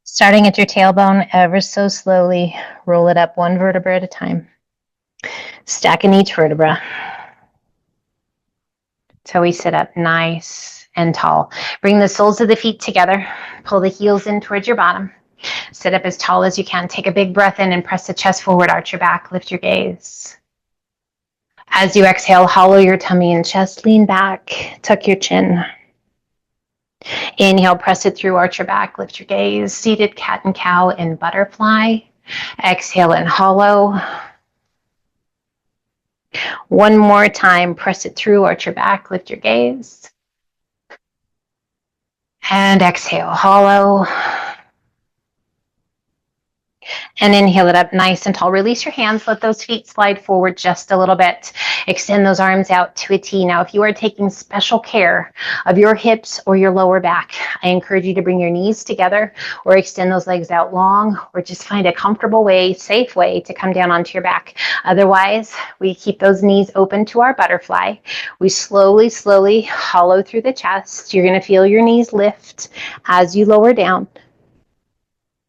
Starting at your tailbone, ever so slowly, roll it up one vertebra at a time. Stacking each vertebra. So we sit up nice and tall. Bring the soles of the feet together. Pull the heels in towards your bottom. Sit up as tall as you can. Take a big breath in and press the chest forward. Arch your back. Lift your gaze. As you exhale, hollow your tummy and chest. Lean back. Tuck your chin. Inhale, press it through. Arch your back. Lift your gaze. Seated cat and cow in butterfly. Exhale and hollow. One more time. Press it through. Arch your back. Lift your gaze. And exhale, hollow. And inhale it up nice and tall. Release your hands. Let those feet slide forward just a little bit. Extend those arms out to a T. Now, if you are taking special care of your hips or your lower back, I encourage you to bring your knees together or extend those legs out long, or just find a comfortable way, safe way to come down onto your back. Otherwise, we keep those knees open to our butterfly. We slowly, slowly hollow through the chest. You're going to feel your knees lift as you lower down.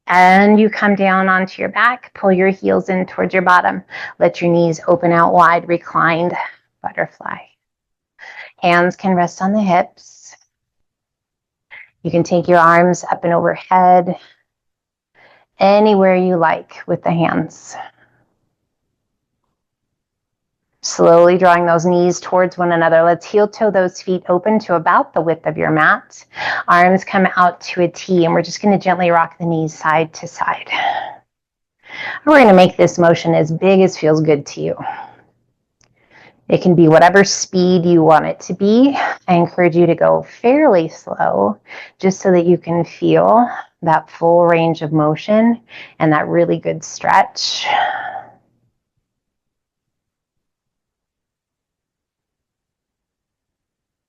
And you come down onto your back, pull your heels in towards your bottom. Let your knees open out wide, reclined butterfly. Hands can rest on the hips. You can take your arms up and overhead, anywhere you like with the hands. Slowly drawing those knees towards one another. Let's heel toe those feet open to about the width of your mat. Arms come out to a T, and we're just going to gently rock the knees side to side. We're going to make this motion as big as feels good to you. It can be whatever speed you want it to be. I encourage you to go fairly slow, just so that you can feel that full range of motion and that really good stretch.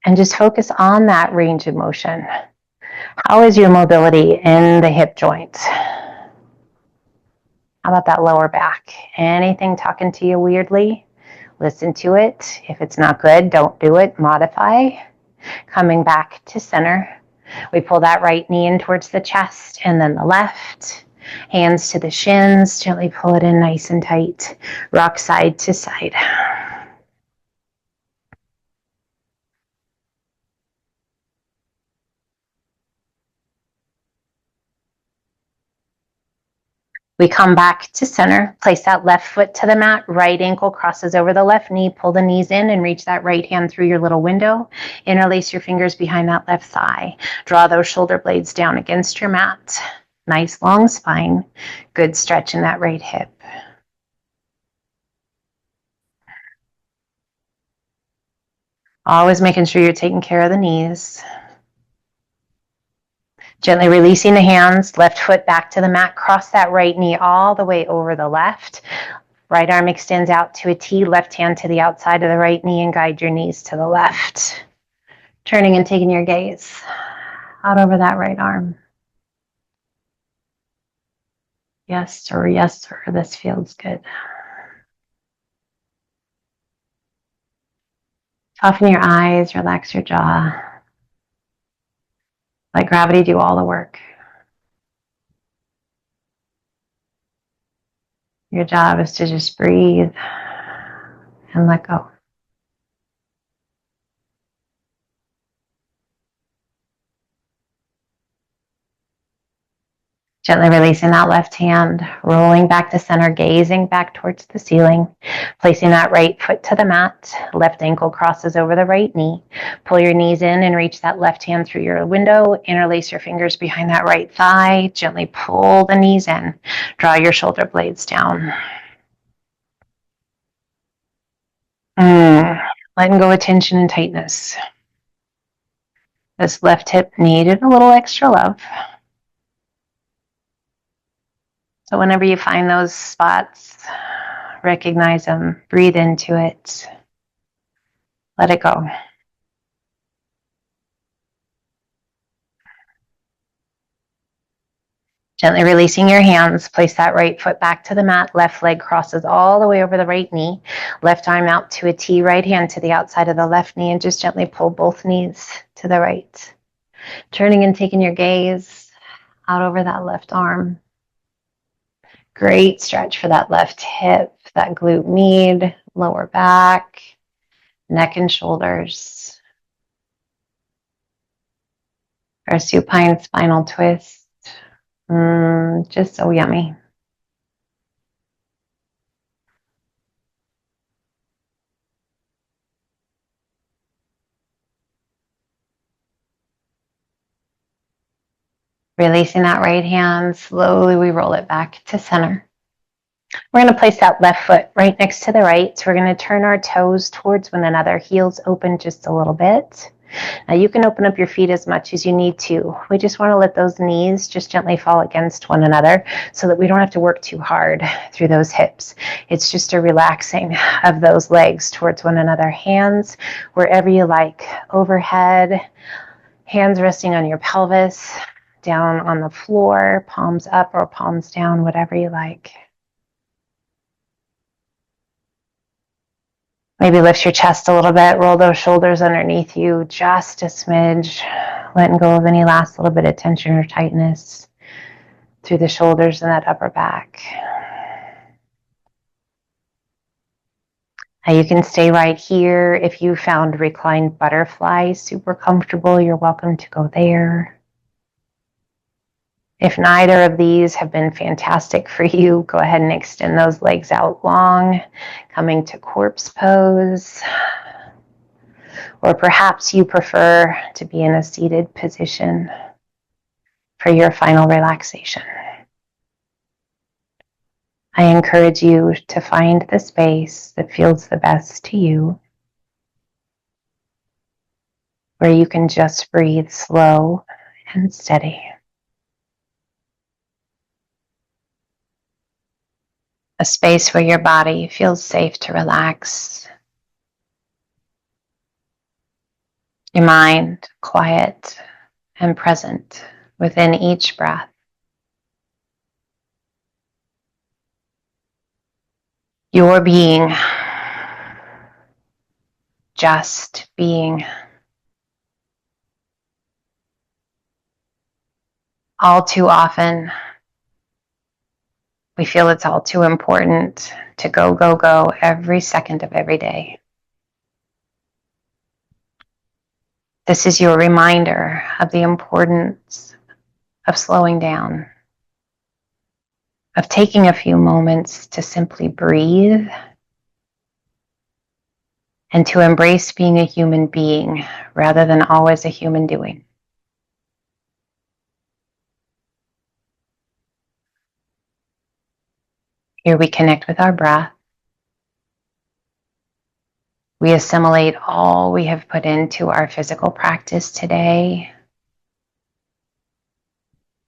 And just focus on that range of motion. How is your mobility in the hip joint? How about that lower back? Anything talking to you weirdly? Listen to it. If it's not good, don't do it. Modify. Coming back to center. We pull that right knee in towards the chest and then the left. Hands to the shins. Gently pull it in nice and tight. Rock side to side. We come back to center, place that left foot to the mat, right ankle crosses over the left knee, pull the knees in and reach that right hand through your little window. Interlace your fingers behind that left thigh. Draw those shoulder blades down against your mat. Nice long spine. Good stretch in that right hip. Always making sure you're taking care of the knees. Gently releasing the hands, left foot back to the mat, cross that right knee all the way over the left. Right arm extends out to a T, left hand to the outside of the right knee, and guide your knees to the left. Turning and taking your gaze out over that right arm. Yes, sir, yes, sir, this feels good. Soften your eyes, relax your jaw. Let gravity do all the work. Your job is to just breathe and let go. Gently releasing that left hand, rolling back to center, gazing back towards the ceiling, placing that right foot to the mat, left ankle crosses over the right knee. Pull your knees in and reach that left hand through your window, interlace your fingers behind that right thigh, gently pull the knees in, draw your shoulder blades down. Letting go of tension and tightness. This left hip needed a little extra love. So whenever you find those spots, recognize them, breathe into it, let it go. Gently releasing your hands, place that right foot back to the mat, left leg crosses all the way over the right knee, left arm out to a T, right hand to the outside of the left knee, and just gently pull both knees to the right. Turning and taking your gaze out over that left arm. Great stretch for that left hip, that glute med, lower back, neck and shoulders. Our supine spinal twist. Just so yummy. Releasing that right hand, slowly we roll it back to center. We're going to place that left foot right next to the right. So we're going to turn our toes towards one another, heels open just a little bit. Now you can open up your feet as much as you need to. We just want to let those knees just gently fall against one another so that we don't have to work too hard through those hips. It's just a relaxing of those legs towards one another. Hands wherever you like, overhead, hands resting on your pelvis, down on the floor, palms up or palms down, whatever you like. Maybe lift your chest a little bit, roll those shoulders underneath you just a smidge, letting go of any last little bit of tension or tightness through the shoulders and that upper back. Now you can stay right here. If you found reclined butterfly super comfortable, you're welcome to go there. If neither of these have been fantastic for you, go ahead and extend those legs out long, coming to corpse pose. Or perhaps you prefer to be in a seated position for your final relaxation. I encourage you to find the space that feels the best to you, where you can just breathe slow and steady. A space where your body feels safe to relax. Your mind quiet and present within each breath. Your being, just being. All too often, we feel it's all too important to go, go, go every second of every day. This is your reminder of the importance of slowing down, of taking a few moments to simply breathe and to embrace being a human being rather than always a human doing. Here we connect with our breath. We assimilate all we have put into our physical practice today,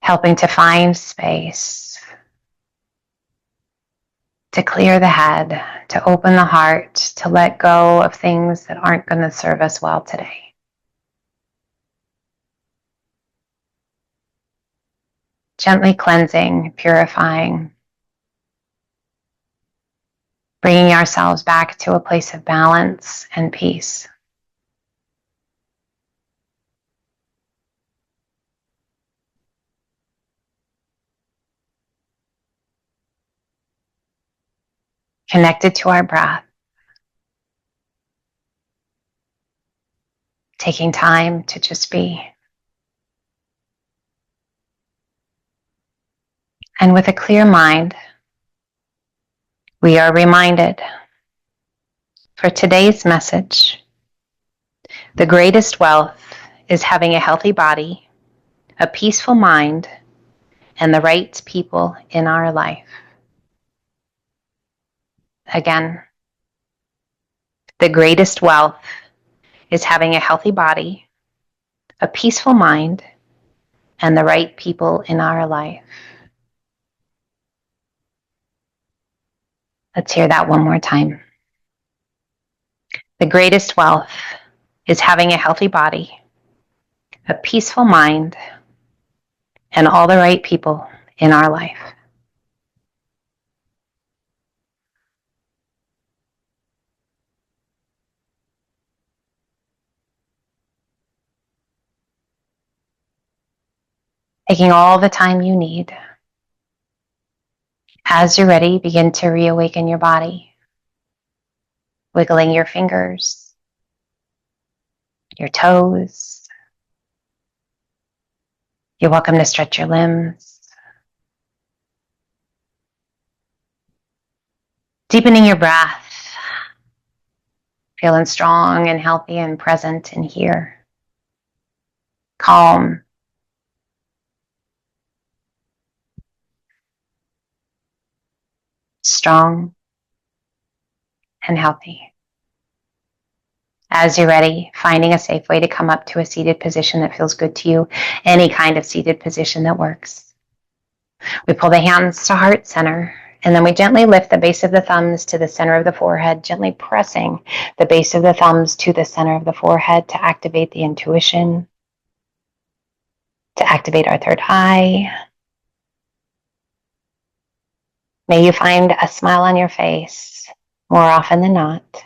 helping to find space, to clear the head, to open the heart, to let go of things that aren't going to serve us well today. Gently cleansing, purifying, bringing ourselves back to a place of balance and peace. Connected to our breath, taking time to just be. And with a clear mind, we are reminded for today's message, the greatest wealth is having a healthy body, a peaceful mind, and the right people in our life. Again, the greatest wealth is having a healthy body, a peaceful mind, and the right people in our life. Let's hear that one more time. The greatest wealth is having a healthy body, a peaceful mind, and all the right people in our life. Taking all the time you need. As you're ready, begin to reawaken your body, wiggling your fingers, your toes. You're welcome to stretch your limbs. Deepening your breath, feeling strong and healthy and present and here. Calm. Strong and healthy. As you're ready, finding a safe way to come up to a seated position that feels good to you, any kind of seated position that works. We pull the hands to heart center, and then we gently lift the base of the thumbs to the center of the forehead, gently pressing the base of the thumbs to the center of the forehead to activate the intuition, to activate our third eye. May you find a smile on your face more often than not.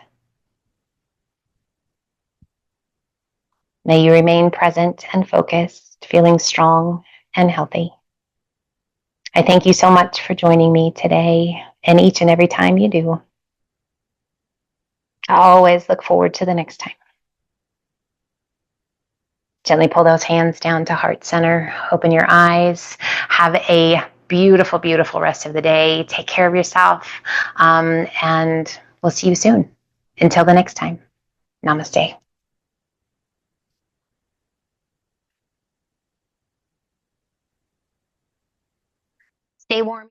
May you remain present and focused, feeling strong and healthy. I thank you so much for joining me today and each and every time you do. I always look forward to the next time. Gently pull those hands down to heart center. Open your eyes. Have a beautiful, beautiful rest of the day. Take care of yourself. And we'll see you soon. Until the next time. Namaste. Stay warm.